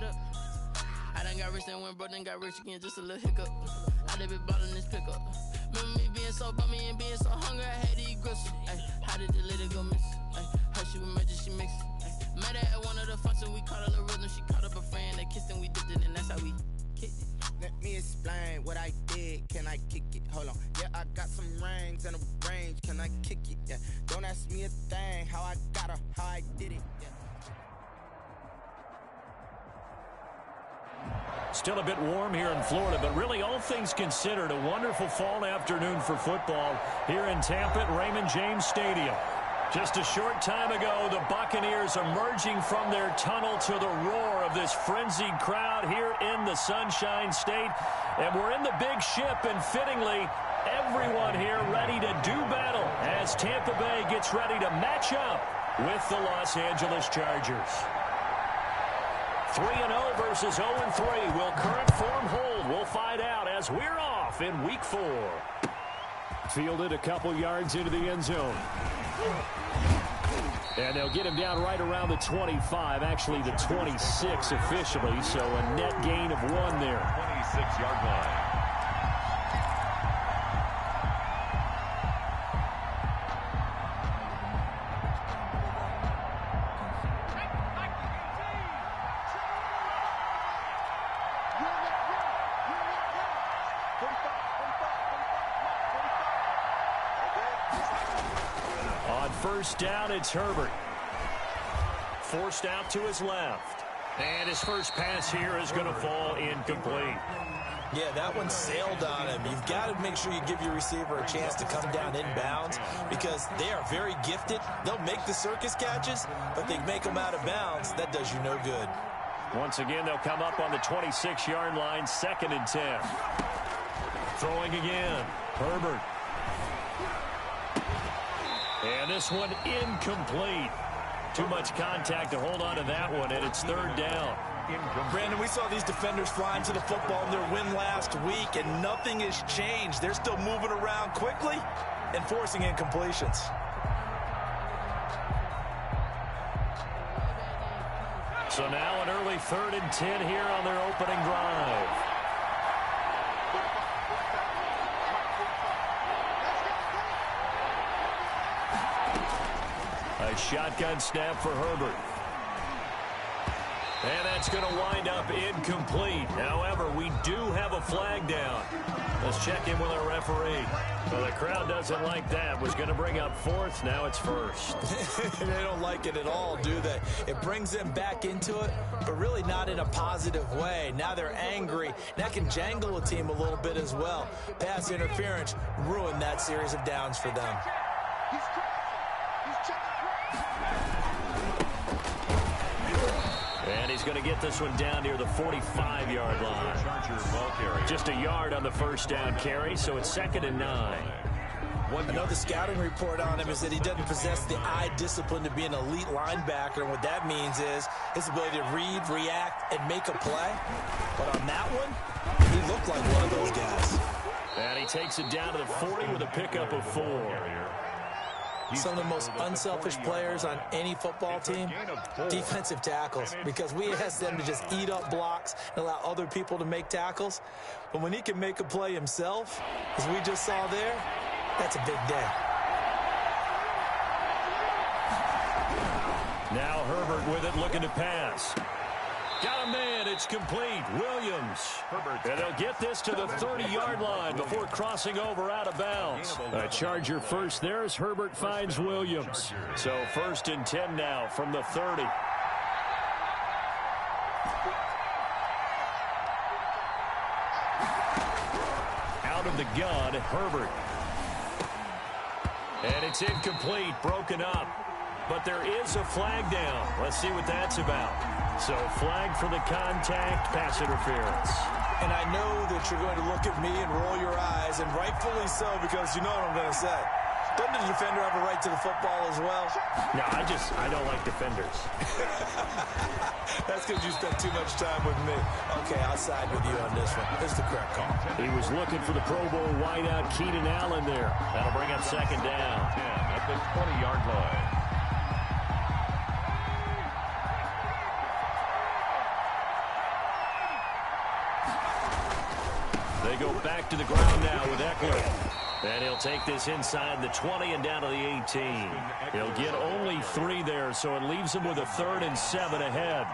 get up. I done got rich and went broke, then got rich again, just a little hiccup. I done been ballin' this pickup. Remember me being so bummy and being so hungry, I had to eat gristle. Ay, how did the lady go miss? Ay, her she was magic, she mixed. Met her at one of the functions, we caught a little rhythm. She caught up a friend, they kissed and we dipped it, and that's how we kicked it. Let me explain what I did. Can I kick it? Hold on. Yeah, I got some rings and a range. Can I kick it? Yeah. Don't ask me a thing. How I got her, how I did it. Yeah. Still a bit warm here in Florida, but really all things considered, a wonderful fall afternoon for football here in Tampa at Raymond James Stadium. Just a short time ago, the Buccaneers emerging from their tunnel to the roar of this frenzied crowd here in the Sunshine State. And we're in the big ship, and fittingly, everyone here ready to do battle as Tampa Bay gets ready to match up with the Los Angeles Chargers. 3-0 versus 0-3. Will current form hold? We'll find out as we're off in Week 4. Fielded a couple yards into the end zone. And they'll get him down right around the 25, actually the 26 officially, so a net gain of 1 there. 26-yard line. First down, it's Herbert. Forced out to his left. And his first pass here is going to fall incomplete. Yeah, that one sailed on him. You've got to make sure you give your receiver a chance to come down inbounds because they are very gifted. They'll make the circus catches, but they make them out of bounds. That does you no good. Once again, they'll come up on the 26-yard line, 2nd and 10. Throwing again. Herbert. And this one incomplete. Too much contact to hold on to that one, and it's 3rd down. Brandon, we saw these defenders flying to the football in their win last week, and nothing has changed. They're still moving around quickly and forcing incompletions. So now an early 3rd and 10 here on their opening drive. A shotgun snap for Herbert. And that's going to wind up incomplete. However, we do have a flag down. Let's check in with our referee. Well, the crowd doesn't like that. Was going to bring up 4th. Now it's 1st. They don't like it at all, do they? It brings them back into it, but really not in a positive way. Now they're angry. That can jangle a team a little bit as well. Pass interference ruined that series of downs for them. And he's going to get this one down near the 45-yard line. Just a yard on the first down carry, so it's 2nd and 9. I know the scouting report on him is that he doesn't possess the eye discipline to be an elite linebacker, and what that means is his ability to read, react, and make a play. But on that one, he looked like one of those guys. And he takes it down to the 40 with a pickup of 4. Some of the most unselfish players on any football team, defensive tackles, because we ask them to just eat up blocks and allow other people to make tackles. But when he can make a play himself, as we just saw there, that's a big day. Now Herbert with it, looking to pass. Got a man, it's complete. Williams. And they'll get this to the 30-yard line before crossing over out of bounds. A Charger first there as Herbert finds Williams. So 1st and 10 now from the 30. Out of the gun, Herbert. And it's incomplete, broken up. But there is a flag down. Let's see what that's about. So flag for the contact, pass interference. And I know that you're going to look at me and roll your eyes, and rightfully so, because you know what I'm going to say. Doesn't the defender have a right to the football as well? No, I don't like defenders. That's because you spent too much time with me. Okay, I'll side with you on this one. This is the correct call. He was looking for the Pro Bowl wideout Keenan Allen there. That'll bring up 2nd down. 10 at the 20-yard line. They go back to the ground now with Eckler. And he'll take this inside the 20 and down to the 18. He'll get only 3 there, so it leaves him with a 3rd and 7 ahead.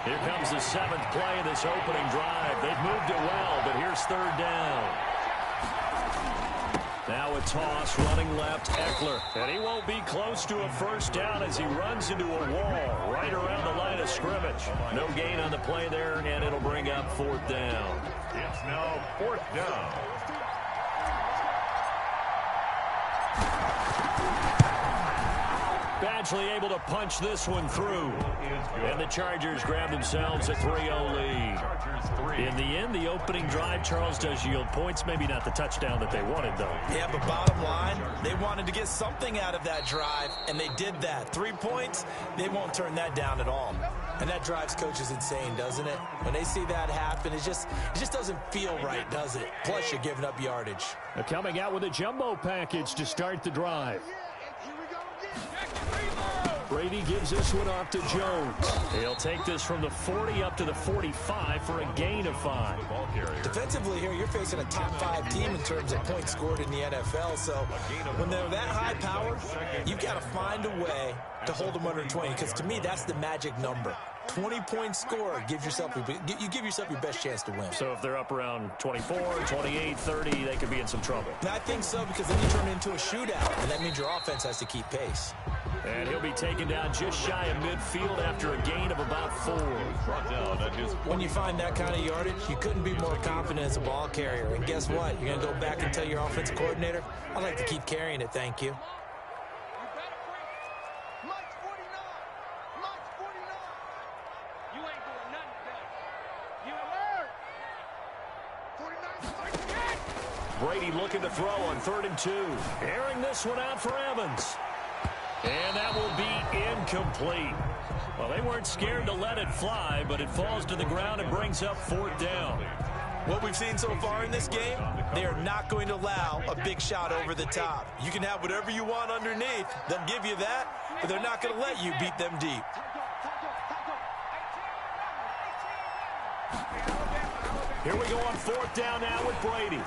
Here comes the 7th play of this opening drive. They've moved it well, but here's 3rd down. Now a toss, running left, Eckler. And he won't be close to a 1st down as he runs into a wall right around the line of scrimmage. No gain on the play there, and it'll bring up 4th down. It's now 4th down. Badgley able to punch this one through. And the Chargers grab themselves a 3-0 lead. In the end, the opening drive, Charles, does yield points. Maybe not the touchdown that they wanted, though. Yeah, but bottom line, they wanted to get something out of that drive, and they did that. 3 points, they won't turn that down at all. And that drives coaches insane, doesn't it? When they see that happen, it just doesn't feel right, does it? Plus, you're giving up yardage. They're coming out with a jumbo package to start the drive. Brady gives this one off to Jones. He'll take this from the 40 up to the 45 for a gain of 5. Defensively here, you're facing a top 5 team in terms of points scored in the NFL. So when they're that high powered, you've got to find a way to hold them under 20. Because to me, that's the magic number. 20 points scored gives yourself you give yourself your best chance to win. So if they're up around 24, 28, 30, they could be in some trouble. And I think so, because then you turn it into a shootout, and that means your offense has to keep pace. And he'll be taken down just shy of midfield after a gain of about 4. When you find that kind of yardage, you couldn't be more confident as a ball carrier. And guess what? You're going to go back and tell your offensive coordinator, I'd like to keep carrying it, thank you. Brady looking to throw on 3rd and 2. Airing this one out for Evans. And that will be incomplete. Well, they weren't scared to let it fly, but it falls to the ground and brings up 4th down. What we've seen so far in this game, they are not going to allow a big shot over the top. You can have whatever you want underneath. They'll give you that, but they're not going to let you beat them deep. Here we go on 4th down now with Brady.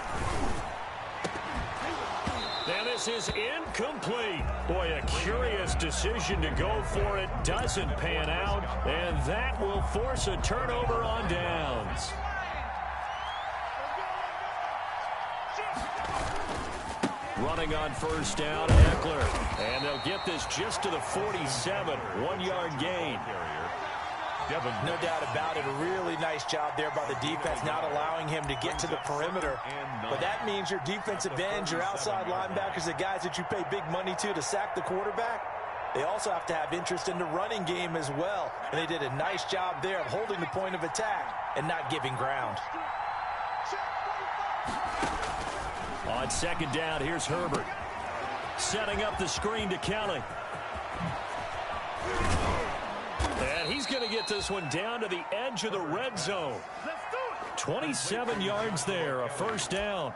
And this is incomplete. Boy, a curious decision to go for it. Doesn't pan out. And that will force a turnover on downs. Running on 1st down, Eckler. And they'll get this just to the 47. 1-yard gain. No doubt about it. A really nice job there by the defense, not allowing him to get to the perimeter. But that means your defensive ends, your outside linebackers, the guys that you pay big money to sack the quarterback, they also have to have interest in the running game as well. And they did a nice job there of holding the point of attack and not giving ground. On 2nd down, here's Herbert. Setting up the screen to Kelly. And he's going to get this one down to the edge of the red zone. 27 yards there, a 1st down.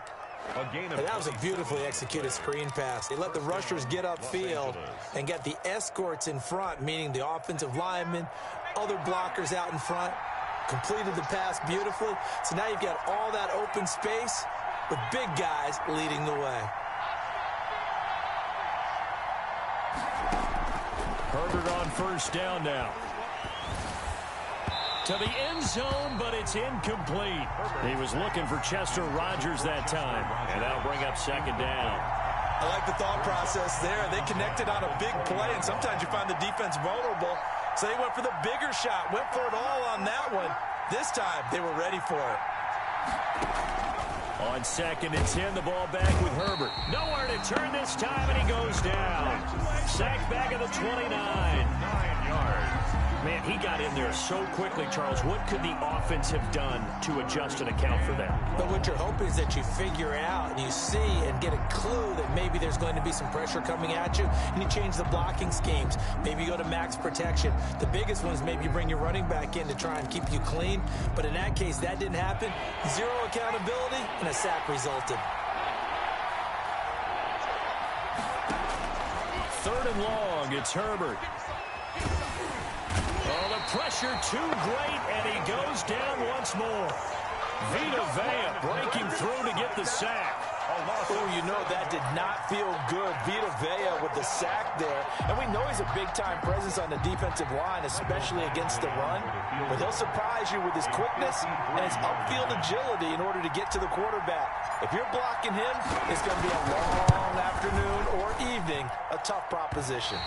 That was a beautifully executed screen pass. They let the rushers get upfield and get the escorts in front, meaning the offensive linemen, other blockers out in front, completed the pass beautifully. So now you've got all that open space with big guys leading the way. Herbert on 1st down now. To the end zone, but it's incomplete. He was looking for Chester Rogers that time, and that'll bring up 2nd down. I like the thought process there. They connected on a big play, and sometimes you find the defense vulnerable, so they went for the bigger shot, went for it all on that one. This time, they were ready for it. On 2nd and 10, the ball back with Herbert. Nowhere to turn this time, and he goes down. Sacked back at the 29. 9 yards. Man, he got in there so quickly, Charles. What could the offense have done to adjust and account for that? But what you're hoping is that you figure out and you see and get a clue that maybe there's going to be some pressure coming at you, and you change the blocking schemes. Maybe you go to max protection. The biggest one is maybe you bring your running back in to try and keep you clean. But in that case, that didn't happen. 0 accountability, and a sack resulted. 3rd and long, it's Herbert. Oh, the pressure too great, and he goes down once more. Vita Vea breaking through to get the sack. Oh, you know that did not feel good. Vita Vea with the sack there. And we know he's a big-time presence on the defensive line, especially against the run. But he'll surprise you with his quickness and his upfield agility in order to get to the quarterback. If you're blocking him, it's going to be a long afternoon or evening, a tough proposition.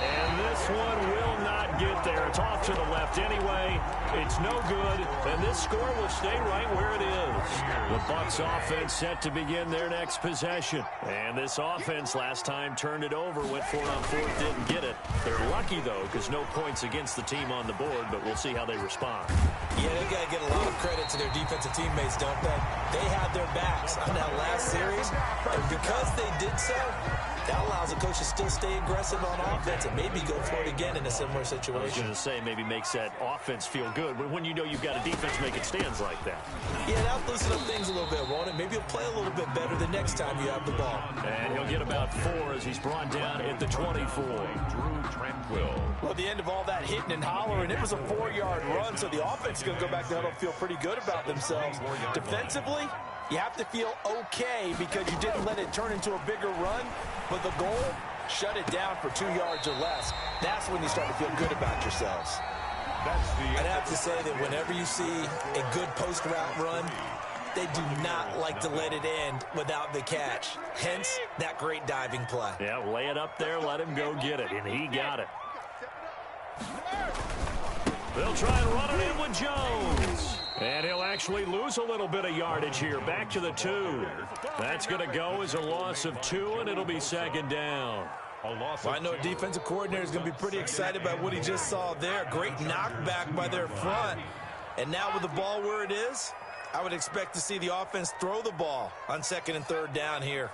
And this one will not get there. It's off to the left anyway. It's no good, and this score will stay right where it is. The Bucs offense set to begin their next possession. And this offense last time turned it over, went for it on fourth, didn't get it. They're lucky, though, because no points against the team on the board, but we'll see how they respond. Yeah, they got to get a lot of credit to their defensive teammates, don't they? They had their backs on that last series, and because they did so, that allows the coach to still stay aggressive on offense and maybe go for it again in a similar situation. I was going to say, maybe makes that offense feel good, but when you know you've got a defense making stands like that. Yeah, that'll loosen up things a little bit, won't it? Maybe he'll play a little bit better the next time you have the ball. And he'll get about 4 as he's brought down at the 24. Well, at the end of all that hitting and hollering, it was a 4-yard run, so the offense is going to go back to huddle and feel pretty good about themselves. Defensively, you have to feel okay because you didn't let it turn into a bigger run, but the goal, shut it down for 2 yards or less. That's when you start to feel good about yourselves. I'd have to say that whenever you see a good post-route run, they do not like to let it end without the catch. Hence, that great diving play. Yeah, lay it up there, let him go get it, and he got it. They'll try and run it in with Jones. And he'll actually lose a little bit of yardage here. Back to the 2. That's going to go as a loss of 2, and it'll be second down. Well, I know a defensive coordinator is going to be pretty excited about what he just saw there. Great knockback by their front. And now with the ball where it is, I would expect to see the offense throw the ball on 2nd and 3rd down here.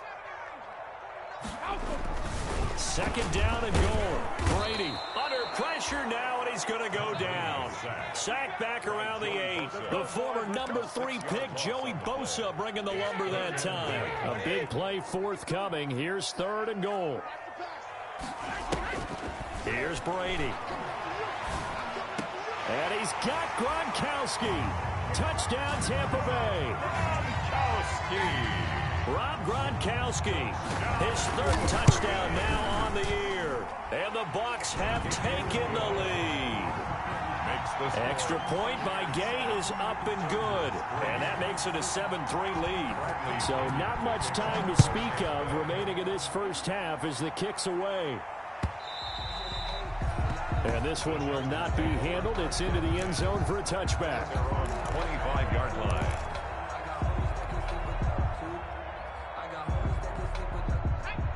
Second down and goal. Brady under pressure now, and he's going to go down. Sack back around the 8. The former number 3 pick, Joey Bosa, bringing the lumber that time. A big play forthcoming. Here's 3rd and goal. Here's Brady. And he's got Gronkowski. Touchdown, Tampa Bay. Rob Gronkowski, his 3rd touchdown now on the year. And the Bucs have taken the lead. Extra point by Gay is up and good. And that makes it a 7-3 lead. So not much time to speak of remaining in this first half as the kick's away. And this one will not be handled. It's into the end zone for a touchback. 25-yard line.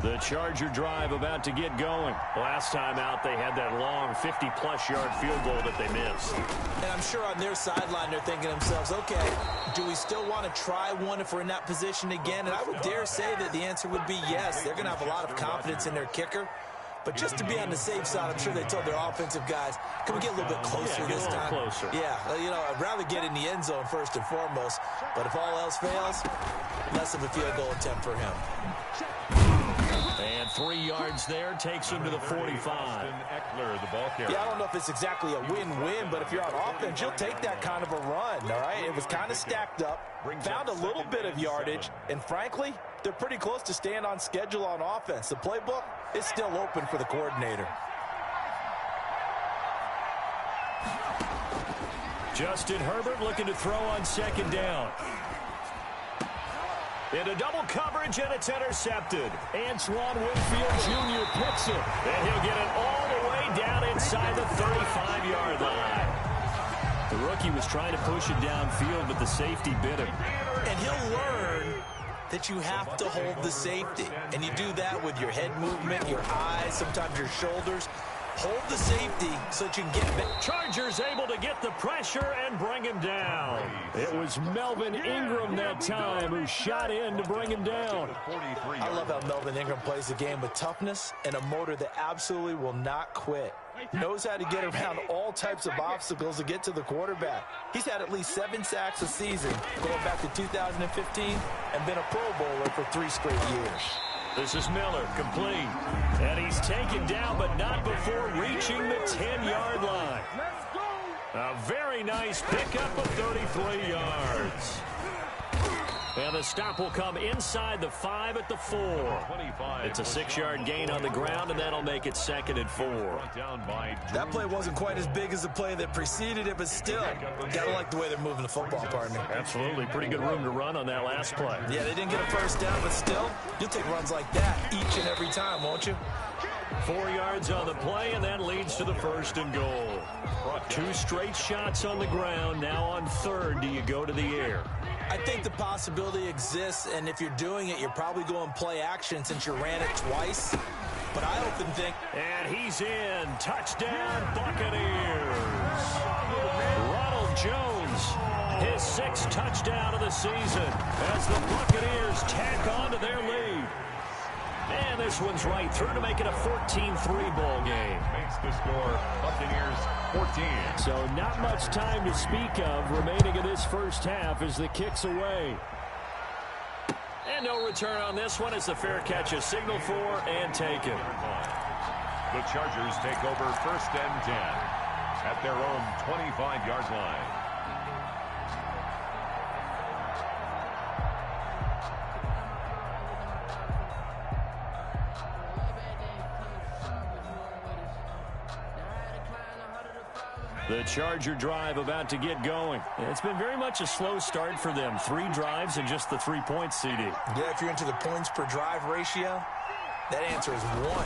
The Charger drive about to get going. Last time out, they had that long 50-plus yard field goal that they missed. And I'm sure on their sideline, they're thinking to themselves, okay, do we still want to try one if we're in that position again? And I would dare say that the answer would be yes. They're going to have a lot of confidence in their kicker. But just to be on the safe side, I'm sure they told their offensive guys, can we get a little bit closer this time? Closer. Yeah, you know, I'd rather get in the end zone first and foremost. But if all else fails, less of a field goal attempt for him. And 3 yards there takes him to the 45. Yeah, I don't know if it's exactly a win-win, but if you're on offense, you'll take that kind of a run, all right? It was kind of stacked up, found a little bit of yardage, and frankly, they're pretty close to staying on schedule on offense. The playbook is still open for the coordinator. Justin Herbert looking to throw on 2nd down. Into double coverage, and it's intercepted. Antoine Winfield Jr. picks it, and he'll get it all the way down inside the 35-yard line. The rookie was trying to push it downfield, but the safety bit him. And he'll learn that you have to hold the safety. And you do that with your head movement, your eyes, sometimes your shoulders. Hold the safety so that you can get back. Chargers able to get the pressure and bring him down. It was Melvin Ingram that time who shot in to bring him down. I love how Melvin Ingram plays the game with toughness and a motor that absolutely will not quit. Knows how to get around all types of obstacles to get to the quarterback. He's had at least 7 sacks a season going back to 2015 and been a Pro Bowler for 3 straight years. This is Miller, complete. And he's taken down, but not before reaching the 10-yard line. A very nice pickup of 33 yards. And the stop will come inside the 5 at the 4. It's a 6-yard gain on the ground, and that'll make it 2nd and 4. That play wasn't quite as big as the play that preceded it, but still, gotta like the way they're moving the football, partner. Absolutely. Pretty good room to run on that last play. Yeah, they didn't get a first down, but still, you'll take runs like that each and every time, won't you? 4 yards on the play, and that leads to the 1st and goal. 2 straight shots on the ground. Now on 3rd, do you go to the air? I think the possibility exists, and if you're doing it, you're probably going play action since you ran it twice. But I often think... And he's in. Touchdown, Buccaneers. Ronald Jones, his 6th touchdown of the season as the Buccaneers tack on to their lead. And this one's right through to make it a 14-3 ball game. Makes the score Buccaneers 14. So not much time to speak of remaining in this first half as the kick's away. And no return on this one as the fair catch is signaled for and taken. The Chargers take over 1st and 10 at their own 25-yard line. The Charger drive about to get going. It's been very much a slow start for them. 3 drives and just the 3 points, CD. Yeah, if you're into the points per drive ratio, that answer is 1.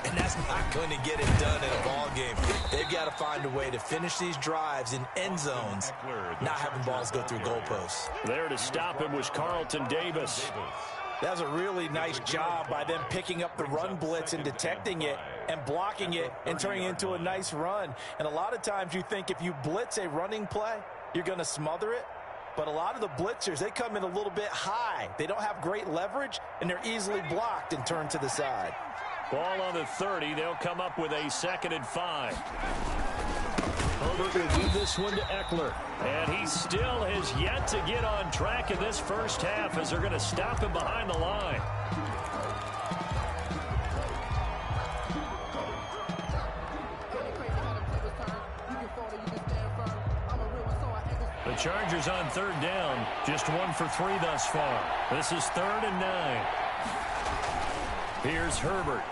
And that's not going to get it done in a ball game. They've got to find a way to finish these drives in end zones, not having balls go through goalposts. There to stop him was Carlton Davis. That was a really nice job by them picking up the run blitz and detecting it and blocking it and turning it into a nice run. And a lot of times you think if you blitz a running play, you're going to smother it. But a lot of the blitzers, they come in a little bit high. They don't have great leverage, and they're easily blocked and turned to the side. Ball on the 30. They'll come up with a 2nd and 5. Herbert will give this one to Eckler. And he still has yet to get on track in this first half as they're going to stop him behind the line. The Chargers on 3rd down. Just 1 for 3 thus far. This is 3rd and 9. Here's Herbert.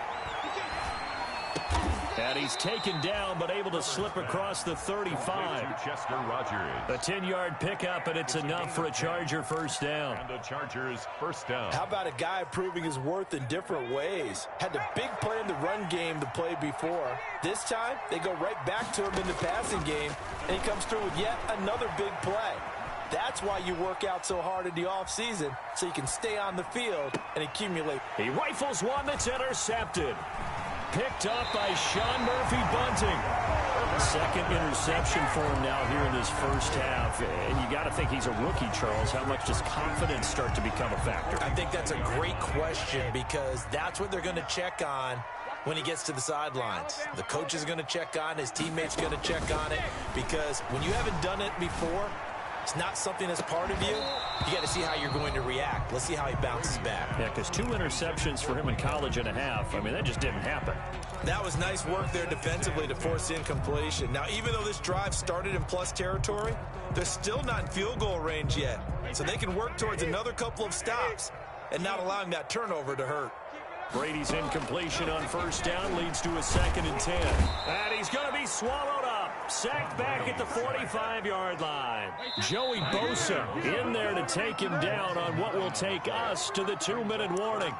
And he's taken down, but able to slip across the 35. Chester Rogers. A 10-yard pickup, and it's enough for a Charger first down. And the Chargers first down. How about a guy proving his worth in different ways? Had the big play in the run game the play before. This time, they go right back to him in the passing game, and he comes through with yet another big play. That's why you work out so hard in the offseason, so you can stay on the field and accumulate. He rifles one that's intercepted. Picked up by Sean Murphy-Bunting. 2nd interception for him now here in this first half. And you got to think he's a rookie, Charles. How much does confidence start to become a factor? I think that's a great question because that's what they're going to check on when he gets to the sidelines. The coach is going to check on, his teammates going to check on it, because when you haven't done it before, it's not something that's part of you. You got to see how you're going to react. Let's see how he bounces back. Yeah, because 2 interceptions for him in college and a half. I mean, that just didn't happen. That was nice work there defensively to force incompletion. Now, even though this drive started in plus territory, they're still not in field goal range yet. So they can work towards another couple of stops and not allowing that turnover to hurt. Brady's incompletion on 1st down leads to a 2nd and 10. And he's going to be swallowed up. Sacked back at the 45-yard line. Joey Bosa in there to take him down on what will take us to the 2-minute warning.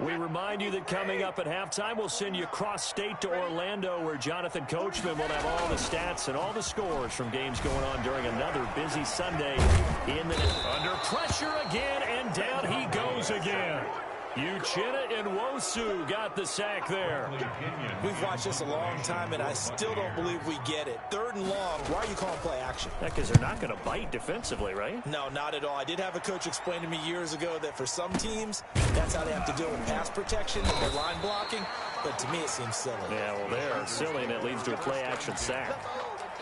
We remind you that coming up at halftime, we'll send you cross-state to Orlando, where Jonathan Coachman will have all the stats and all the scores from games going on during another busy Sunday. Under pressure again, and down he goes again. Uchenna Nwosu got the sack there. We've watched this a long time, and I still don't believe we get it. 3rd and long, why are you calling play action? Because they're not going to bite defensively, right? No, not at all. I did have a coach explain to me years ago that for some teams, that's how they have to deal with pass protection and their line blocking. But to me, it seems silly. Yeah, well, they're silly, and it leads to a play action sack.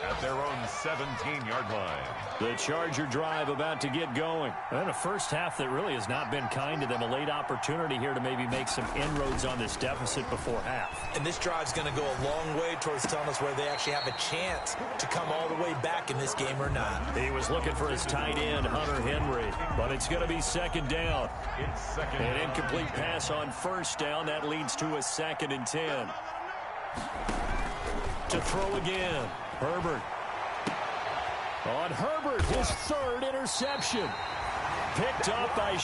at their own 17-yard line. The Charger drive about to get going. And a first half that really has not been kind to them. A late opportunity here to maybe make some inroads on this deficit before half. And this drive's going to go a long way towards telling us whether they actually have a chance to come all the way back in this game or not. He was looking for his tight end, Hunter Henry, but it's going to be second down. An incomplete pass on first down. That leads to a 2nd and 10. To throw again. Herbert. On Herbert, his 3rd interception. Picked up by...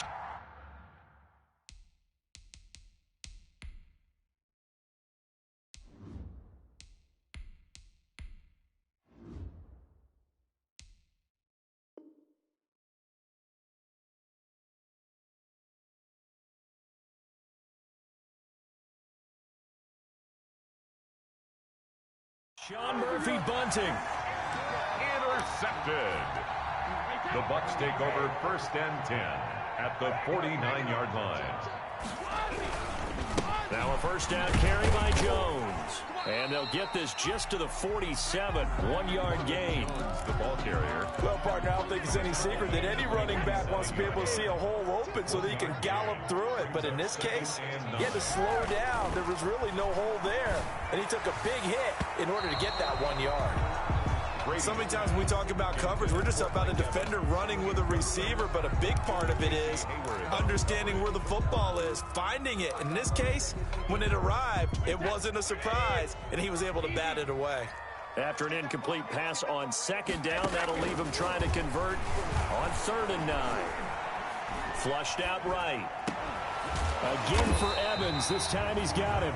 Sean Murphy bunting. Intercepted. The Bucs take over 1st and 10 at the 49-yard line. Now a first down carry by Jones. And they'll get this just to the 47. 1-yard gain. The ball carrier. Well, partner, I don't think it's any secret that any running back wants to be able to see a hole open so that he can gallop through it. But in this case, he had to slow down. There was really no hole there. And he took a big hit in order to get that 1 yard. So many times when we talk about coverage, we're just about a defender running with a receiver, but a big part of it is understanding where the football is, finding it. In this case, when it arrived, it wasn't a surprise, and he was able to bat it away. After an incomplete pass on 2nd down, that'll leave him trying to convert on 3rd and 9. Flushed out right. Again for Evans. This time he's got him.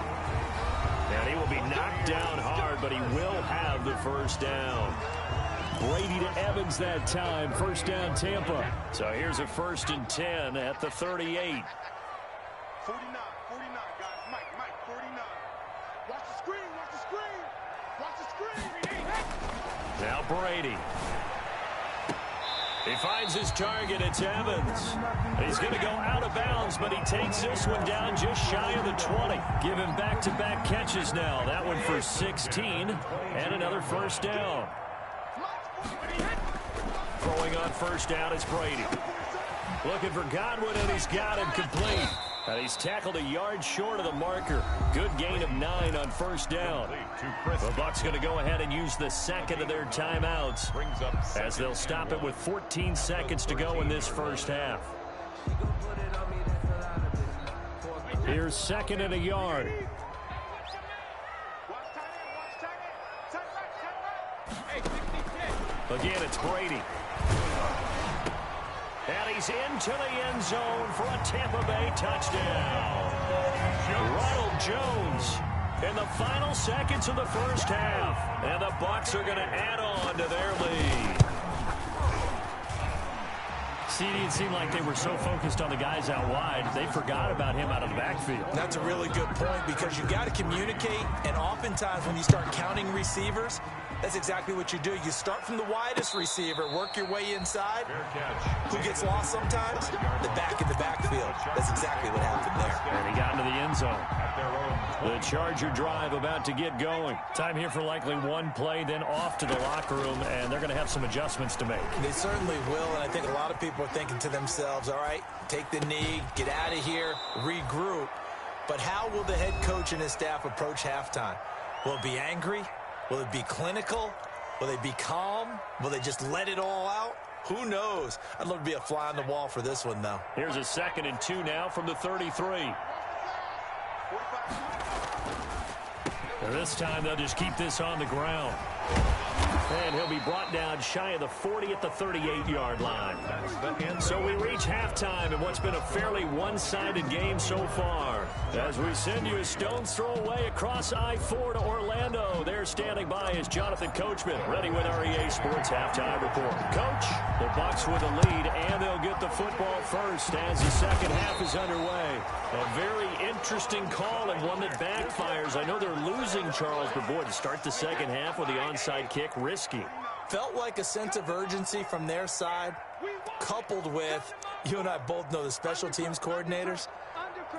And he will be knocked down hard, but he will have the first down. Brady to Evans that time. First down, Tampa. So here's a 1st and 10 at the 38. 49, guys. Mike, 49. Watch the screen, watch the screen. Now Brady. He finds his target. It's Evans. He's going to go out of bounds, but he takes this one down just shy of the 20. Give him back-to-back catches now. That one for 16 and another first down. Throwing on first down, it's Brady. Looking for Godwin, and he's got him complete. And he's tackled a yard short of the marker. Good gain of 9 on first down. The Bucs going to go ahead and use the 2nd of their timeouts as they'll stop it with 14 seconds to go in this first half. Here's 2nd and a yard. Again, it's Brady. And he's into the end zone for a Tampa Bay touchdown. Ronald Jones in the final seconds of the first half. And the Bucs are going to add on to their lead. CD, it seemed like they were so focused on the guys out wide, they forgot about him out of the backfield. That's a really good point because you got to communicate, and oftentimes when you start counting receivers, that's exactly what you do. You start from the widest receiver, work your way inside. Who gets lost sometimes? The back in the backfield. That's exactly what happened there. And he got into the end zone. The Charger drive about to get going. Time here for likely one play, then off to the locker room, and they're going to have some adjustments to make. They certainly will, and I think a lot of people are thinking to themselves, all right, take the knee, get out of here, regroup. But how will the head coach and his staff approach halftime? Will it be angry? Will it be clinical? Will they be calm? Will they just let it all out? Who knows? I'd love to be a fly on the wall for this one, though. Here's a 2nd and 2 now from the 33. And this time they'll just keep this on the ground. And he'll be brought down shy of the 40 at the 38-yard line. So we reach halftime in what's been a fairly one-sided game so far. As we send you a stone's throw away across I-4 to Orlando. There standing by is Jonathan Coachman, ready with REA Sports Halftime Report. Coach, the Bucs with a lead, and they'll get the football first as the second half is underway. A very interesting call and one that backfires. I know they're losing Charles, but boy, to start the second half with the onside kick, risky. Felt like a sense of urgency from their side, coupled with, you and I both know the special teams coordinators,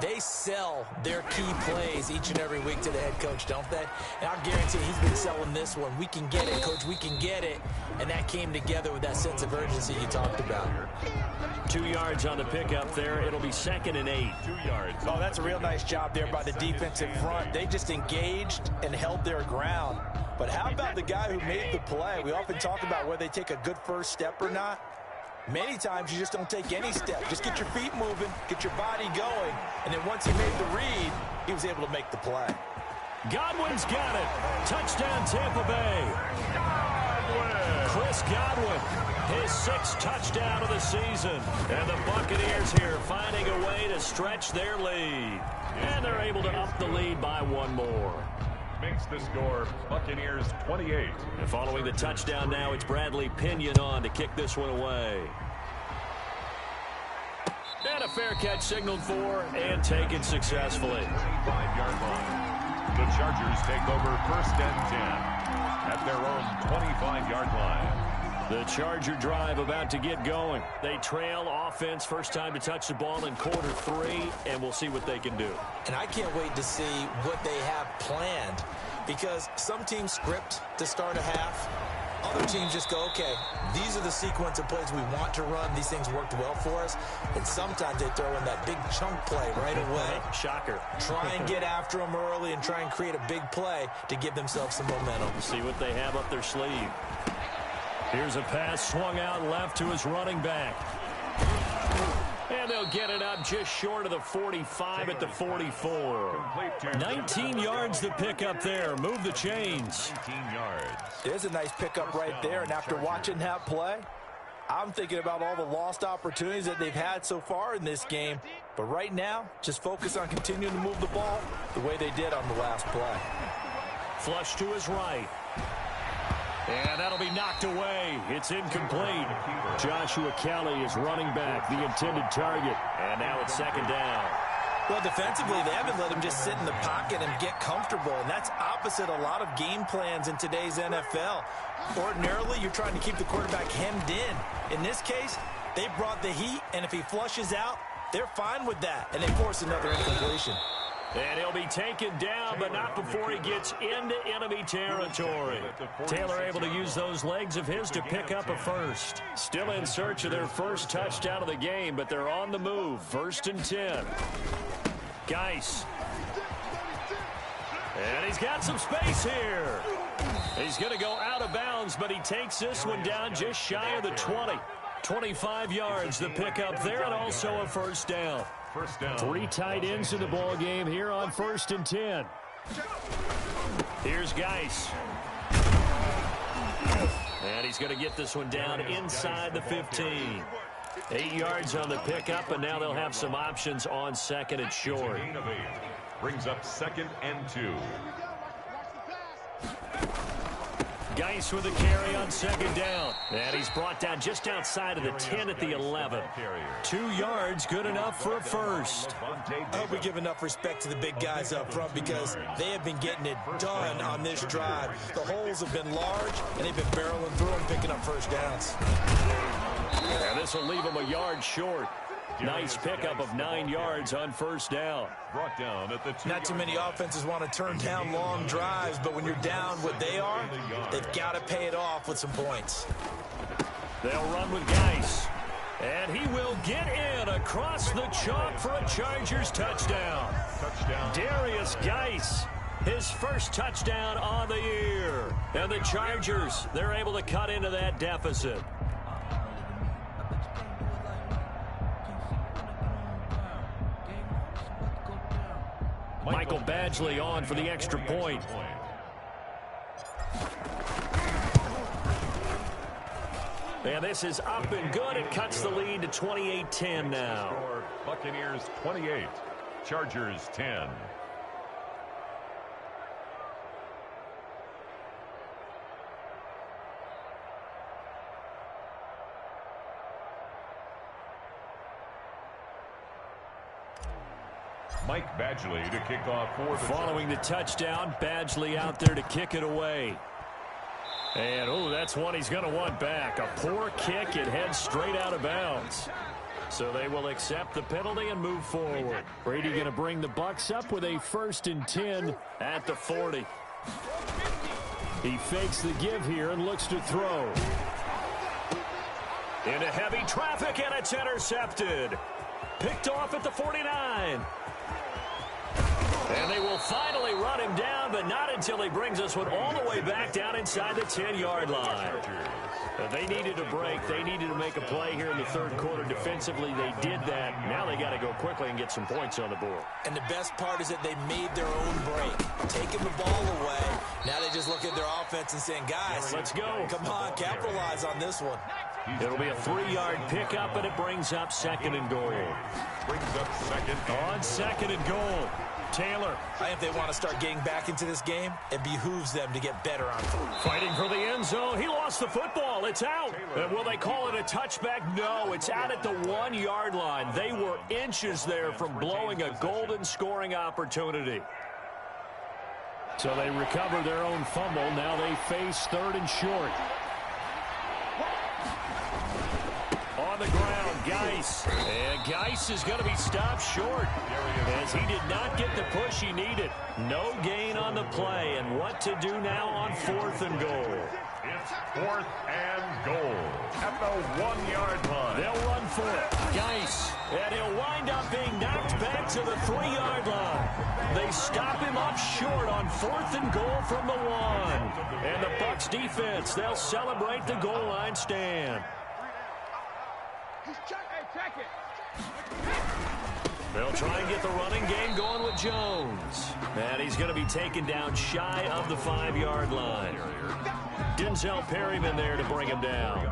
They sell their key plays each and every week to the head coach, don't they? And I'll guarantee he's been selling this one. We can get it, coach, we can get it. And that came together with that sense of urgency you talked about. 2 yards on the pickup there. It'll be 2nd and 8. 2 yards. Oh, that's a real nice job there by the defensive front. They just engaged and held their ground. But how about the guy who made the play? We often talk about whether they take a good first step or not. Many times you just don't take any step. Just get your feet moving, get your body going, and then once he made the read, he was able to make the play. Godwin's got it. Touchdown, Tampa Bay. Chris Godwin, his 6th touchdown of the season. And the Buccaneers here finding a way to stretch their lead. And they're able to up the lead by 1 more. Makes the score Buccaneers 28. And following the touchdown now, it's Bradley Pinion on to kick this one away. And a fair catch signaled for and taken successfully. 5-yard line. The Chargers take over 1st and 10 at their own 25-yard line. The Charger drive about to get going. They trail offense, first time to touch the ball in quarter 3, and we'll see what they can do. And I can't wait to see what they have planned, because some teams script to start a half. Other teams just go, okay, these are the sequence of plays we want to run. These things worked well for us. And sometimes they throw in that big chunk play right away. Shocker. Try and get after them early and try and create a big play to give themselves some momentum. See what they have up their sleeve. Here's a pass swung out left to his running back. And they'll get it up just short of the 45 at the 44. 19 yards to pick up there. Move the chains. 19 yards. There's a nice pickup right there. And after watching that play, I'm thinking about all the lost opportunities that they've had so far in this game. But right now, just focus on continuing to move the ball the way they did on the last play. Flush to his right. And that'll be knocked away. It's incomplete. Joshua Kelly is running back, the intended target. And now it's 2nd down. Well, defensively, they haven't let him just sit in the pocket and get comfortable. And that's opposite a lot of game plans in today's NFL. Ordinarily, you're trying to keep the quarterback hemmed in. In this case, they brought the heat, and if he flushes out, they're fine with that. And they force another incompletion. And he'll be taken down, but not before he gets into enemy territory. Taylor able to use those legs of his to pick up a first. Still in search of their first touchdown of the game, but they're on the move. 1st and 10. Geis. And he's got some space here. He's going to go out of bounds, but he takes this one down just shy of the 20. 25 yards the pickup there, and also a first down. 3 tight ends in the ball game here on 1st and 10. Here's Geis. And he's going to get this one down inside the 15. 8 yards on the pickup, and now they'll have some options on 2nd and short. Brings up 2nd and 2. Geis with a carry on 2nd down. And he's brought down just outside of the 10 at the 11. 2 yards, good enough for a first. I hope we give enough respect to the big guys up front, because they have been getting it done on this drive. The holes have been large, and they've been barreling through them, picking up first downs. And this will leave them a yard short. Nice pickup of 9 yards on first down. Brought down at the 2. Not too many offenses want to turn down long drives, but when you're down what they are, they've got to pay it off with some points. They'll run with Geis. And he will get in across the chalk for a Chargers touchdown. Darius Geis, his first touchdown on the year. And the Chargers, they're able to cut into that deficit. Michael Badgley on for the extra point. And this is up and good. It cuts the lead to 28-10 now. Buccaneers 28, Chargers 10. Mike Badgley to kick off for the Following the touchdown, Badgley out there to kick it away. And, oh, that's one he's going to want back. A poor kick. It heads straight out of bounds. So they will accept the penalty and move forward. Brady going to bring the Bucs up with a 1st and 10 at the 40. He fakes the give here and looks to throw. Into heavy traffic, and it's intercepted. Picked off at the 49. And they will finally run him down, but not until he brings us one all the way back down inside the 10-yard line. They needed a break. They needed to make a play here in the 3rd quarter. Defensively, they did that. Now they got to go quickly and get some points on the board. And the best part is that they made their own break, taking the ball away. Now they just look at their offense and saying, guys, let's go. Come on, capitalize on this one. It'll be a 3-yard pickup, and it brings up 2nd and goal. On 2nd and goal. Taylor. I think if they want to start getting back into this game, it behooves them to get better on foot. Fighting for the end zone. He lost the football. It's out. And will they call it a touchback? No, it's out at the 1-yard line. They were inches there from blowing a golden scoring opportunity. So they recover their own fumble. Now they face 3rd and short. On the ground, Geis. And Geis is going to be stopped short as he did not get the push he needed. No gain on the play. And what to do now on 4th and goal? It's 4th and goal at the 1-yard line. They'll run for it. Geis. And he'll wind up being knocked back to the 3-yard line. They stop him up short on 4th and goal from the 1. And the Bucs defense, they'll celebrate the goal line stand. They'll try and get the running game going with Jones. And he's going to be taken down shy of the 5-yard line. Denzel Perryman there to bring him down.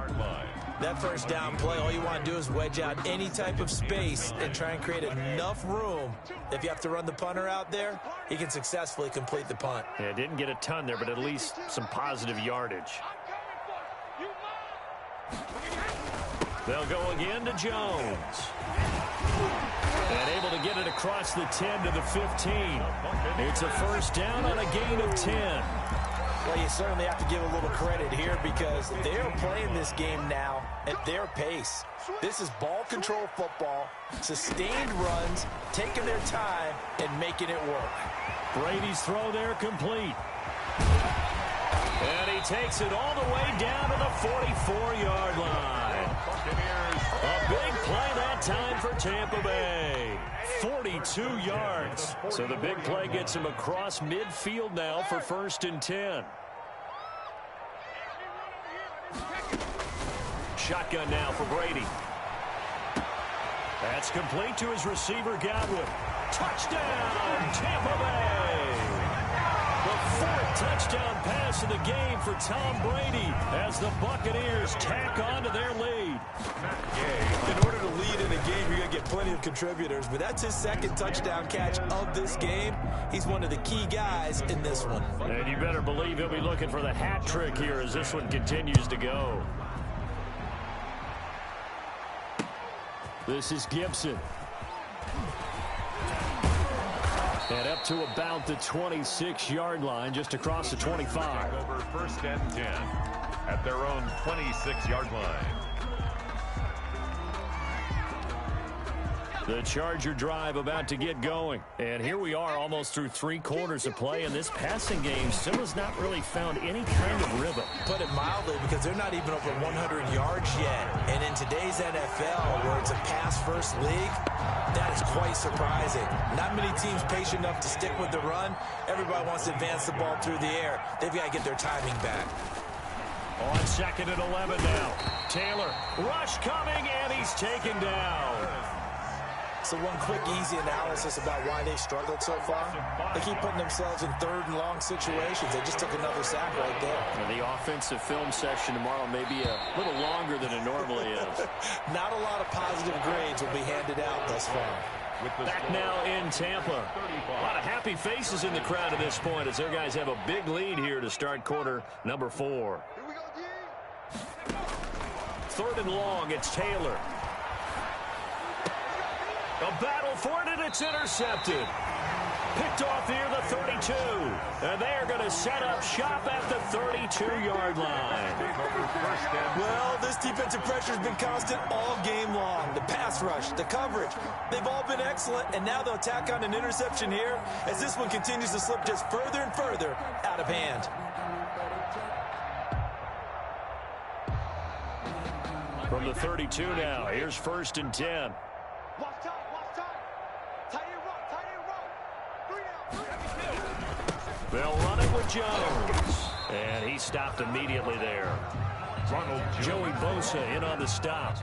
That 1st down play, all you want to do is wedge out any type of space and try and create enough room. If you have to run the punter out there, he can successfully complete the punt. Yeah, didn't get a ton there, but at least some positive yardage. They'll go again to Jones. And able to get it across the 10 to the 15. It's a 1st down on a gain of 10. Well, you certainly have to give a little credit here because they're playing this game now at their pace. This is ball control football, sustained runs, taking their time, and making it work. Brady's throw there complete. And he takes it all the way down to the 44-yard line. A big play that time for Tampa Bay. 42 yards. So the big play gets him across midfield now for 1st and 10. Shotgun now for Brady. That's complete to his receiver, Godwin. Touchdown, Tampa Bay. The 4th touchdown pass of the game for Tom Brady as the Buccaneers tack on to their lead. In order to lead in a game, you're going to get plenty of contributors, but that's his 2nd touchdown catch of this game. He's one of the key guys in this one. And you better believe he'll be looking for the hat trick here as this one continues to go. This is Gibson. And up to about the 26-yard line, just across the 25. Over 1st and 10 at their own 26-yard line. The Charger drive about to get going. And here we are almost through 3 quarters of play, and this passing game still has not really found any kind of rhythm. Put it mildly, because they're not even over 100 yards yet. And in today's NFL, where it's a pass-first league, that is quite surprising. Not many teams patient enough to stick with the run. Everybody wants to advance the ball through the air. They've got to get their timing back. On 2nd and 11 now. Taylor, rush coming, and he's taken down. So one quick, easy analysis about why they've struggled so far. They keep putting themselves in 3rd and long situations. They just took another sack right there. And the offensive film session tomorrow may be a little longer than it normally is. Not a lot of positive grades will be handed out thus far. Back now in Tampa. A lot of happy faces in the crowd at this point as their guys have a big lead here to start quarter number 4. 3rd and long, it's Taylor. A battle for it, and it's intercepted. Picked off near the 32. And they're going to set up shop at the 32-yard line. Well, this defensive pressure has been constant all game long. The pass rush, the coverage, they've all been excellent, and now they'll tack on an interception here as this one continues to slip just further and further out of hand. From the 32 now, here's 1st and 10. Watch time, watch time. Tight end run, 3 down. They'll run it with Jones. And he stopped immediately there. Joey Bosa in on the stop.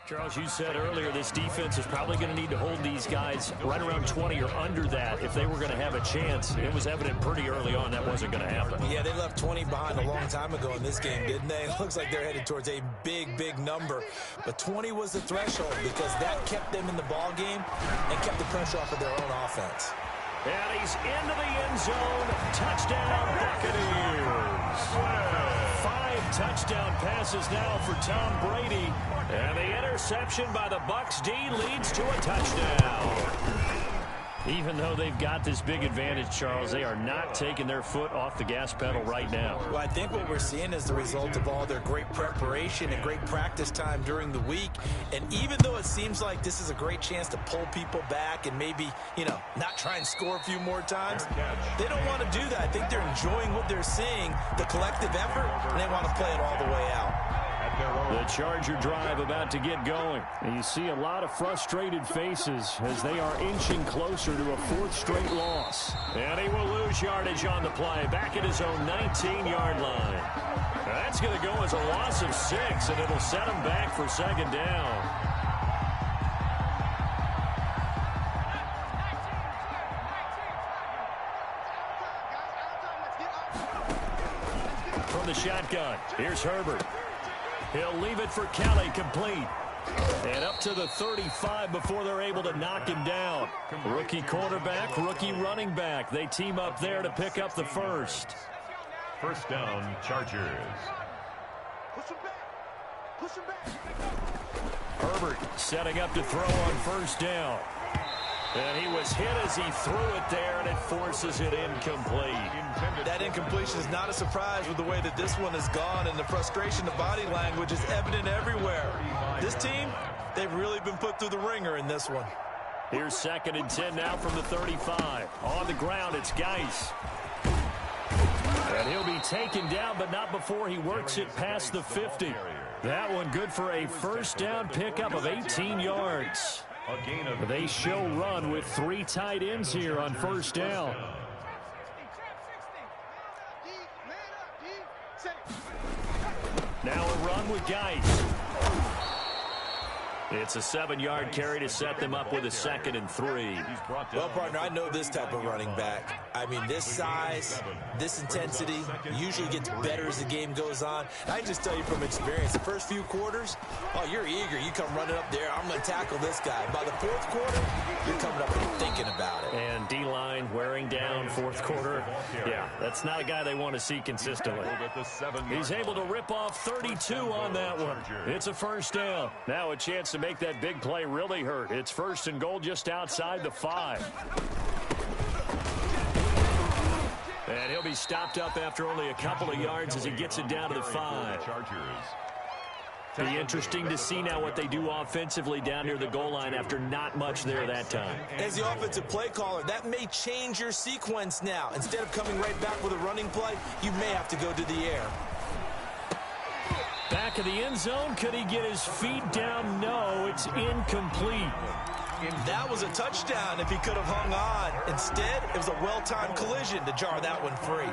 Charles, you said earlier this defense is probably going to need to hold these guys right around 20 or under that if they were going to have a chance. It was evident pretty early on that wasn't going to happen. Yeah, they left 20 behind a long time ago in this game, didn't they? It looks like they're headed towards a big, big number. But 20 was the threshold because that kept them in the ball game and kept the pressure off of their own offense. And he's into the end zone. Touchdown, Buccaneers. 5 touchdown passes now for Tom Brady. And the interception by the Bucs D leads to a touchdown. Even though they've got this big advantage, Charles, they are not taking their foot off the gas pedal right now. Well, I think what we're seeing is the result of all their great preparation and great practice time during the week. And even though it seems like this is a great chance to pull people back and maybe, not try and score a few more times, they don't want to do that. I think they're enjoying what they're seeing, the collective effort, and they want to play it all the way out. The Charger drive about to get going. And you see a lot of frustrated faces as they are inching closer to a 4th straight loss. And he will lose yardage on the play, back at his own 19-yard line. That's going to go as a loss of 6, and it'll set him back for 2nd down. From the shotgun, here's Herbert. He'll leave it for Kelly, complete. And up to the 35 before they're able to knock him down. Rookie quarterback, rookie running back. They team up there to pick up the first. 1st down, Chargers. Push him back. Push him back. Herbert setting up to throw on 1st down. And he was hit as he threw it there, and it forces it incomplete. That incompletion is not a surprise with the way that this one has gone, and the frustration, the body language is evident everywhere. This team, they've really been put through the ringer in this one. Here's 2nd and 10 now from the 35. On the ground, it's Geis. And he'll be taken down, but not before he works it past the 50. That one good for a 1st down pickup of 18 yards. They show run with 3 tight ends here on 1st down. Now a run with Geis. It's a 7-yard carry to set them up with a 2nd and 3. Well, partner, I know this type of running back. I mean, this size, this intensity usually gets better as the game goes on. I just tell you from experience, the first few quarters, oh, you're eager. You come running up there, I'm going to tackle this guy. By the 4th quarter, you're coming up and thinking about it. And D-line wearing down 4th quarter. Yeah, that's not a guy they want to see consistently. He's able to rip off 32 on that one. It's a 1st down. Now a chance to make that big play really hurt. It's 1st and goal just outside the 5. And he'll be stopped up after only a couple of yards as he gets it down to the 5. Be interesting to see now what they do offensively down near the goal line after not much there that time. As the offensive play caller, that may change your sequence now. Instead of coming right back with a running play, you may have to go to the air. Back of the end zone. Could he get his feet down? No, it's incomplete. That was a touchdown if he could have hung on. Instead, it was a well-timed collision to jar that one free.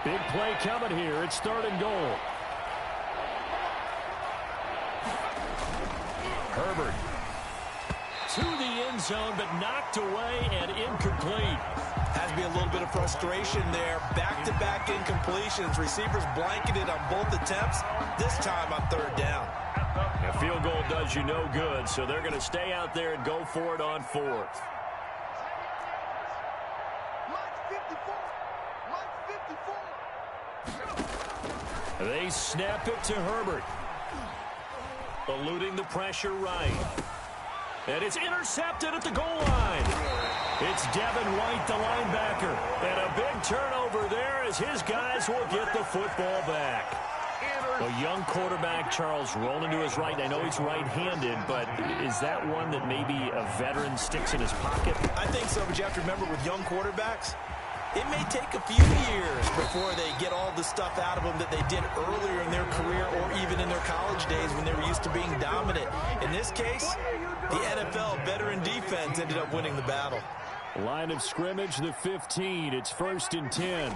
Big play coming here. It's 3rd and goal. Herbert to the end zone, but knocked away and incomplete. Has to be a little bit of frustration there. Back-to-back incompletions. Receivers blanketed on both attempts, this time on 3rd down. A field goal does you no good, so they're going to stay out there and go for it on 4th. They snap it to Herbert. Eluding the pressure right. And it's intercepted at the goal line. It's Devin White, the linebacker. And a big turnover there as his guys will get the football back. A young quarterback, Charles, rolling to his right. I know he's right-handed, but is that one that maybe a veteran sticks in his pocket? I think so, but you have to remember with young quarterbacks, it may take a few years before they get all the stuff out of them that they did earlier in their career or even in their college days when they were used to being dominant. In this case, the NFL veteran defense ended up winning the battle. Line of scrimmage, the 15. It's 1st and 10.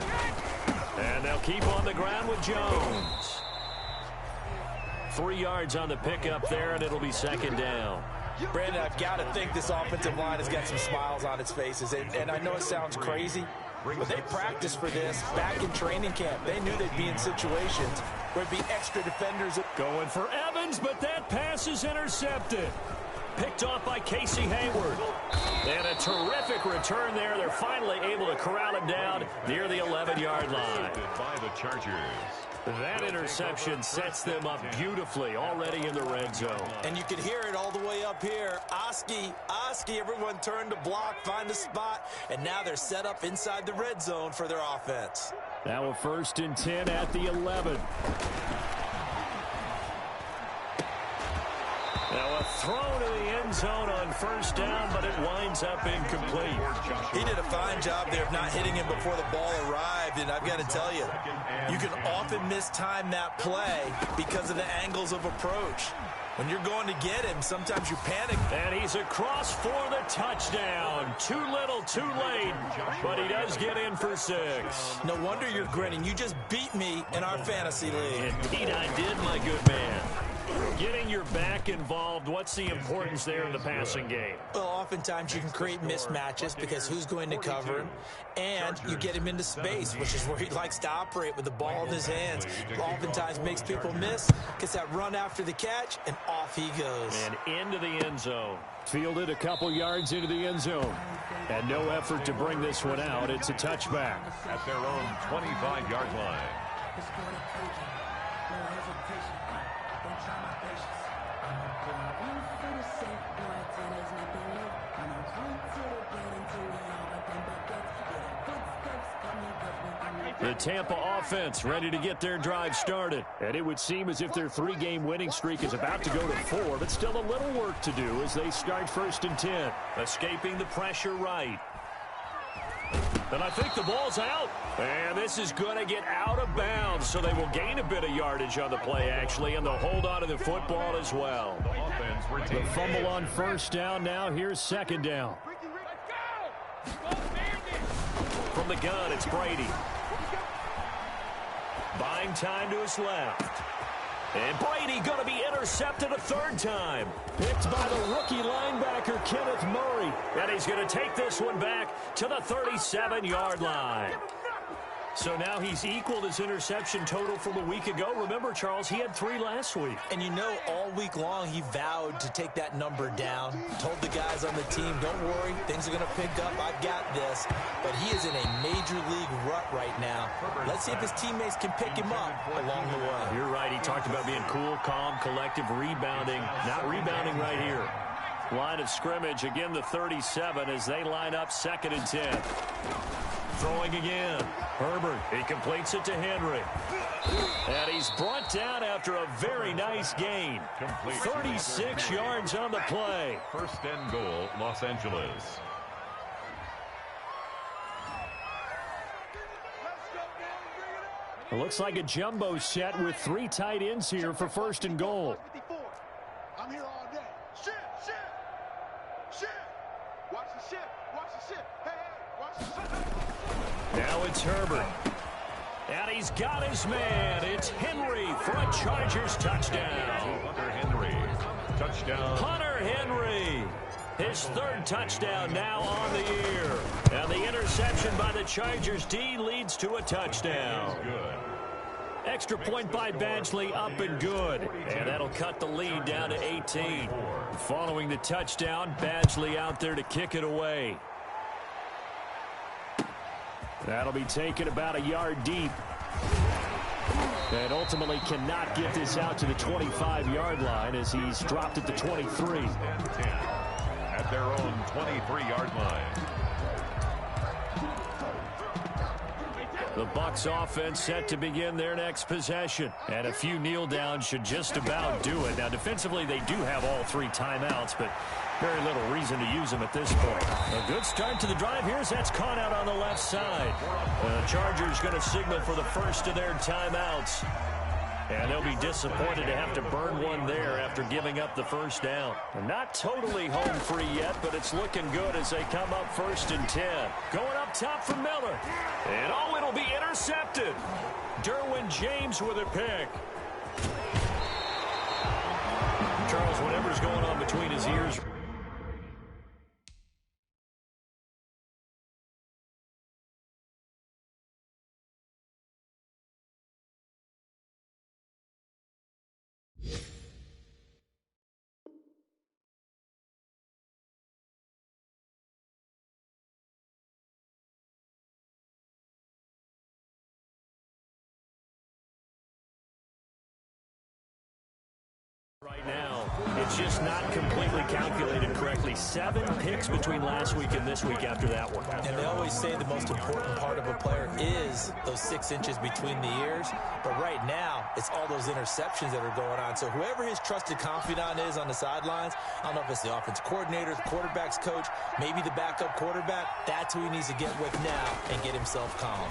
And they'll keep on the ground with Jones. 3 yards on the pickup there, and it'll be 2nd down. Brandon, I've got to think this offensive line has got some smiles on its faces. And I know it sounds crazy, but they practiced for this back in training camp. They knew they'd be in situations where it'd be extra defenders. Going for Evans, but that pass is intercepted. Picked off by Casey Hayward. And a terrific return there. They're finally able to corral him down near the 11-yard line. By the Chargers. That interception sets them up beautifully already in the red zone. And you can hear it all the way up here. Oski, everyone turned to block, find a spot, and now they're set up inside the red zone for their offense. Now a 1st and 10 at the 11. Now a throw to the end zone on 1st down, but it winds up incomplete. He did a fine job there of not hitting him before the ball arrived, and I've got to tell you, you can often mistime that play because of the angles of approach. When you're going to get him, sometimes you panic. And he's across for the touchdown. Too little, too late, but he does get in for 6. No wonder you're grinning. You just beat me in our fantasy league. Indeed I did, my good man. Getting your back involved, what's the importance there in the passing game? Well, oftentimes you can create mismatches because who's going to cover him, and you get him into space, which is where he likes to operate with the ball in his hands. Oftentimes makes people miss, gets that run after the catch, and off he goes. And into the end zone. Fielded a couple yards into the end zone. And no effort to bring this one out. It's a touchback. At their own 25-yard line. The Tampa offense ready to get their drive started. And it would seem as if their 3-game winning streak is about to go to 4, but still a little work to do as they start 1st and 10. Escaping the pressure right. And I think the ball's out. And this is going to get out of bounds, so they will gain a bit of yardage on the play, actually, and they'll hold on to the football as well. The fumble on 1st down. Now here's 2nd down. From the gun, it's Brady. Buying time to his left. And Brady going to be intercepted a 3rd time. Picked by the rookie linebacker, Kenneth Murray. And he's going to take this one back to the 37-yard line. So now he's equaled his interception total from a week ago. Remember, Charles, he had 3 last week. And you know, all week long he vowed to take that number down. Told the guys on the team, don't worry, things are going to pick up. I've got this. But he is in a major league rut right now. Let's see if his teammates can pick him up along the way. You're right. He talked about being cool, calm, collective, rebounding. Not rebounding right here. Line of scrimmage, again the 37 as they line up 2nd and 10. Throwing again. Herbert, he completes it to Henry. And he's brought down after a very nice gain. 36 yards on the play. 1st and goal, Los Angeles. It looks like a jumbo set with 3 tight ends here for 1st and goal. I'm here all day. Shift. Watch the shift. Hey, watch the shift. Now it's Herbert. And he's got his man. It's Henry for a Chargers touchdown. Hunter Henry. Touchdown. Hunter Henry. His 3rd touchdown now on the year. And the interception by the Chargers D leads to a touchdown. Good. Extra point by Badgley, up and good. And that'll cut the lead down to 18. Following the touchdown, Badgley out there to kick it away. That'll be taken about a yard deep. And ultimately cannot get this out to the 25-yard line as he's dropped at the 23. And 10 at their own 23-yard line. The Bucs offense set to begin their next possession. And a few kneel downs should just about do it. Now, defensively, they do have all 3 timeouts, but very little reason to use them at this point. A good start to the drive. Here's that's caught out on the left side. The Chargers going to signal for the first of their timeouts. And they'll be disappointed to have to burn one there after giving up the first down. They're not totally home free yet, but it's looking good as they come up 1st and 10. Going up top for Miller. And oh, it'll be intercepted. Derwin James with a pick. Charles, whatever's going on between his ears. Right now, it's just not completely calculated correctly. 7 picks between last week and this week after that one. And they always say the most important part of a player is those 6 inches between the ears. But right now, it's all those interceptions that are going on. So whoever his trusted confidant is on the sidelines, I don't know if it's the offense coordinator, the quarterback's coach, maybe the backup quarterback, that's who he needs to get with now and get himself calm.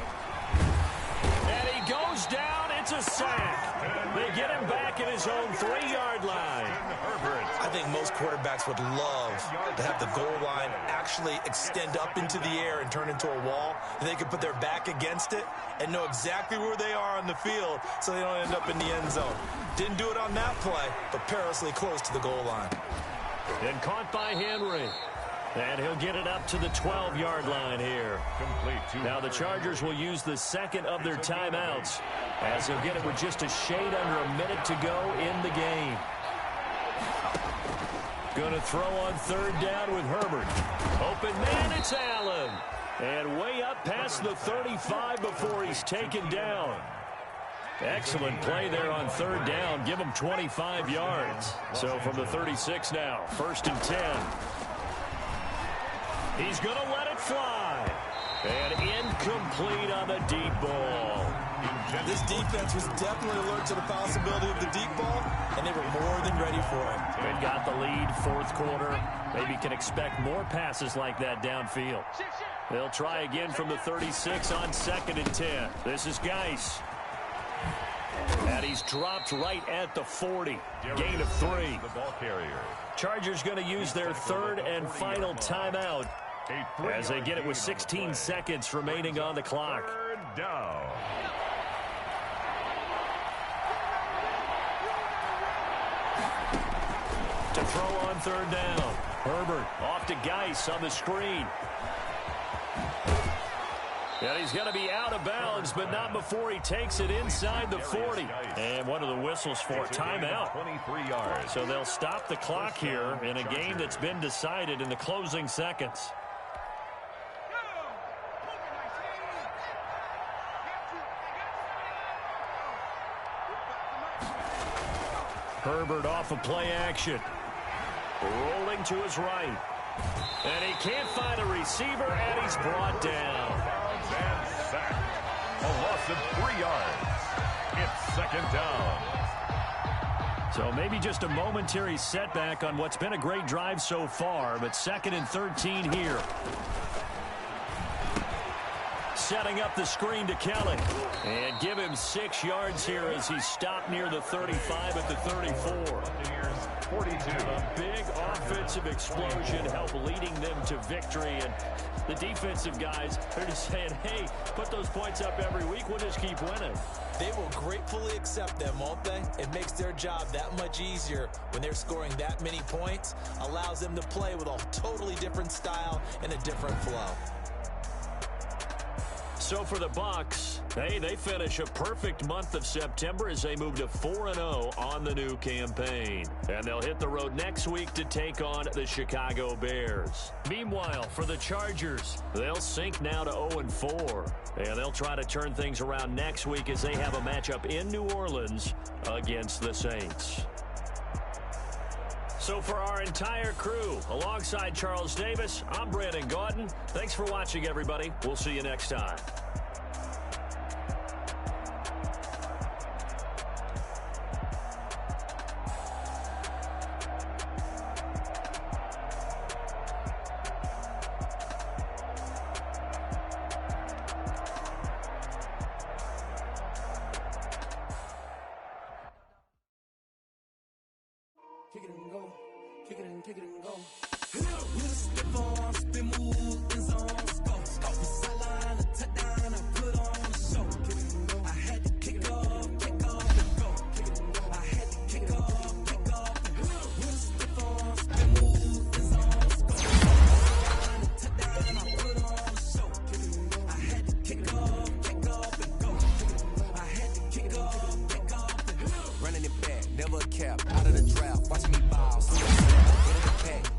And he goes down. It's a sack. They get him back at his own 3-yard line. I think most quarterbacks would love to have the goal line actually extend up into the air and turn into a wall. And they can put their back against it and know exactly where they are on the field so they don't end up in the end zone. Didn't do it on that play, but perilously close to the goal line. And caught by Henry. And he'll get it up to the 12-yard line here. Now the Chargers will use the second of their timeouts as they'll get it with just a shade under a minute to go in the game. Going to throw on 3rd down with Herbert. Open man, it's Allen. And way up past the 35 before he's taken down. Excellent play there on 3rd down. Give him 25 yards. So from the 36 now, 1st and 10. He's going to let it fly. And incomplete on the deep ball. This defense was definitely alert to the possibility of the deep ball, and they were more than ready for it. They've got the lead, 4th quarter. Maybe can expect more passes like that downfield. They'll try again from the 36 on 2nd and 10. This is Geis. And he's dropped right at the 40. Gain of 3. The ball carrier. Chargers going to use their 3rd and final timeout as they get it with 16 seconds remaining on the clock. 3rd down. To throw on 3rd down. Herbert off to Geis on the screen. And he's going to be out of bounds, but not before he takes it inside the 40. And one of the whistles for timeout. 23 yards. So they'll stop the clock here in a game that's been decided in the closing seconds. Herbert off of play action. Rolling to his right. And he can't find a receiver, and he's brought down. And sacked. A loss of 3 yards. It's 2nd down. So maybe just a momentary setback on what's been a great drive so far, but 2nd and 13 here. Setting up the screen to Kelly. And give him 6 yards here as he's stopped near the 35 at the 34. 42. A big offensive explosion helped leading them to victory. And the defensive guys are just saying, hey, put those points up every week. We'll just keep winning. They will gratefully accept them, won't they? It makes their job that much easier when they're scoring that many points. Allows them to play with a totally different style and a different flow. So for the Bucs, hey, they finish a perfect month of September as they move to 4-0 on the new campaign. And they'll hit the road next week to take on the Chicago Bears. Meanwhile, for the Chargers, they'll sink now to 0-4. And they'll try to turn things around next week as they have a matchup in New Orleans against the Saints. So for our entire crew, alongside Charles Davis, I'm Brandon Gaudin. Thanks for watching, everybody. We'll see you next time. Kick it and go, kick it and go. With a step on, spin move, in zone, go. Sideline, a touchdown, I put on a show. I had to kick off and go. I had to kick off and go. With a step on, spin move, in zone, go. Sideline, a touchdown, I put on a show. I had to kick off and go. I had to kick off and go. Running it back, never a cap, out of the draft, watching me ball.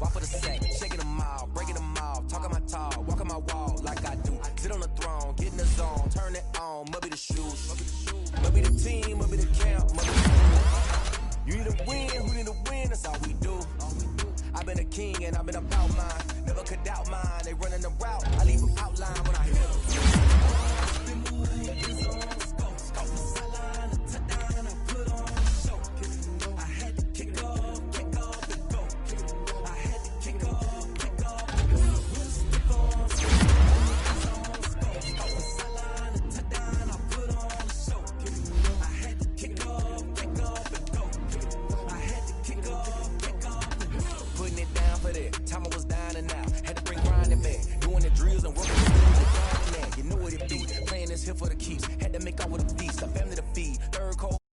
Walk for the sack, shaking them all, breaking them all, talking my talk, walking my wall like I do. Sit on the throne, get in the zone, turn it on, must be the shoes, must be the team, must be the camp, must be the crew. You need to win, who need to win, that's all we do. I've been a king and I've been about mine, never could doubt mine, they running the route, I leave them outline.